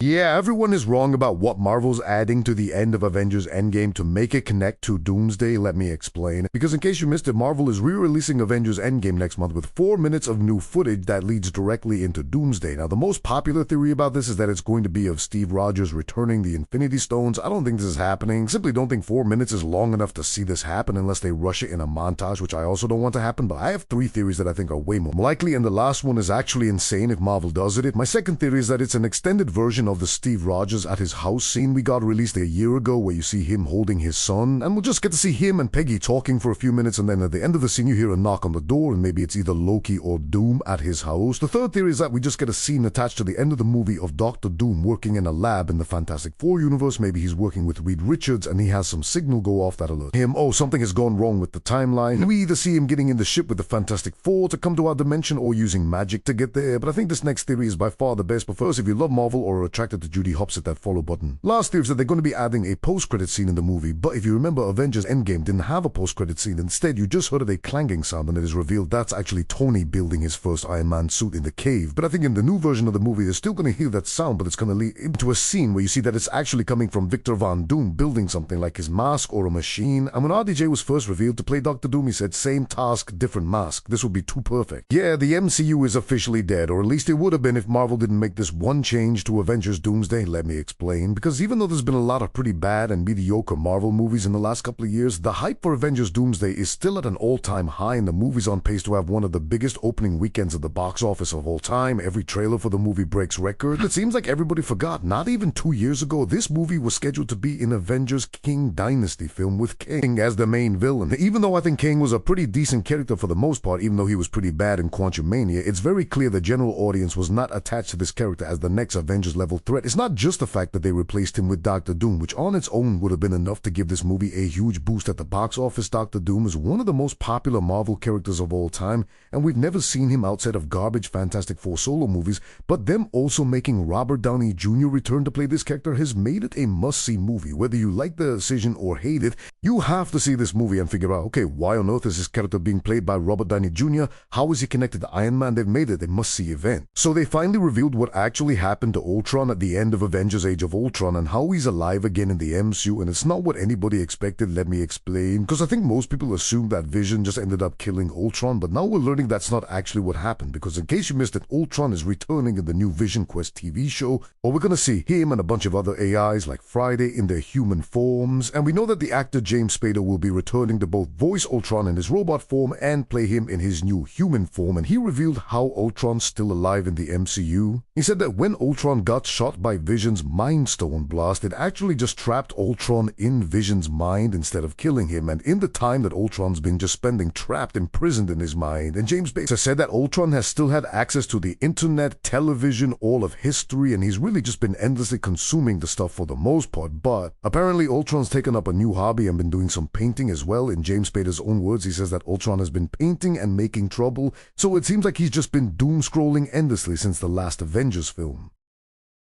Yeah, everyone is wrong about what Marvel's adding to the end of Avengers Endgame to make it connect to Doomsday. Let me explain. Because in case you missed it, Marvel is re-releasing Avengers Endgame next month with 4 minutes of new footage that leads directly into Doomsday. Now, the most popular theory about this is that it's going to be of Steve Rogers returning the Infinity Stones. I don't think this is happening. Simply don't think 4 minutes is long enough to see this happen unless they rush it in a montage, which I also don't want to happen. But I have 3 theories that I think are way more likely, and the last one is actually insane if Marvel does it. My second theory is that it's an extended version of the Steve Rogers at his house scene we got released a year ago, where you see him holding his son, and we'll just get to see him and Peggy talking for a few minutes, and then at the end of the scene you hear a knock on the door, and maybe it's either Loki or Doom at his house. The third theory is that we just get a scene attached to the end of the movie of Dr. Doom working in a lab in the Fantastic Four universe. Maybe he's working with Reed Richards, and he has some signal go off that alerts him, oh, something has gone wrong with the timeline. We either see him getting in the ship with the Fantastic Four to come to our dimension, or using magic to get there. But I think this next theory is by far the best. But first, if you love Marvel or are attracted to Judy Hopps, hit that follow button. Last theory is that they're going to be adding a post-credit scene in the movie, but if you remember, Avengers Endgame didn't have a post-credit scene. Instead, you just heard a clanging sound, and it is revealed that's actually Tony building his first Iron Man suit in the cave. But I think in the new version of the movie, they're still going to hear that sound, but it's going to lead into a scene where you see that it's actually coming from Victor Von Doom building something like his mask or a machine. And when RDJ was first revealed to play Dr. Doom, he said, same task, different mask. This would be too perfect. Yeah, the MCU is officially dead, or at least it would have been if Marvel didn't make this one change to Avengers Doomsday. Let me explain. Because even though there's been a lot of pretty bad and mediocre Marvel movies in the last couple of years, the hype for Avengers Doomsday is still at an all-time high, and the movie's on pace to have one of the biggest opening weekends at the box office of all time. Every trailer for the movie breaks records. It seems like everybody forgot, not even 2 years ago, this movie was scheduled to be an Avengers King Dynasty film with King as the main villain. Even though I think King was a pretty decent character for the most part, even though he was pretty bad in Quantumania, it's very clear the general audience was not attached to this character as the next Avengers-level threat. It's not just the fact that they replaced him with Dr. Doom, which on its own would have been enough to give this movie a huge boost at the box office. Dr. Doom is one of the most popular Marvel characters of all time, and we've never seen him outside of garbage Fantastic Four solo movies, but them also making Robert Downey Jr. return to play this character has made it a must-see movie. Whether you like the decision or hate it, you have to see this movie and figure out, okay, why on earth is this character being played by Robert Downey Jr.? How is he connected to Iron Man? They've made it a must-see event. So they finally revealed what actually happened to Ultron at the end of Avengers Age of Ultron, and how he's alive again in the MCU, and it's not what anybody expected. Let me explain. Because I think most people assumed that Vision just ended up killing Ultron, but now we're learning that's not actually what happened. Because in case you missed it, Ultron is returning in the new Vision Quest TV show, or we're gonna see him and a bunch of other AIs like Friday in their human forms, and we know that the actor James Spader will be returning to both voice Ultron in his robot form and play him in his new human form, and he revealed how Ultron's still alive in the MCU. He said that when Ultron got shot by Vision's Mind Stone blast, it actually just trapped Ultron in Vision's mind instead of killing him, and in the time that Ultron's been just spending trapped, imprisoned in his mind. And James Spader said that Ultron has still had access to the internet, television, all of history, and he's really just been endlessly consuming the stuff for the most part. But apparently Ultron's taken up a new hobby and been doing some painting as well. In James Spader's own words, he says that Ultron has been painting and making trouble, so it seems like he's just been doom scrolling endlessly since the last Avengers film.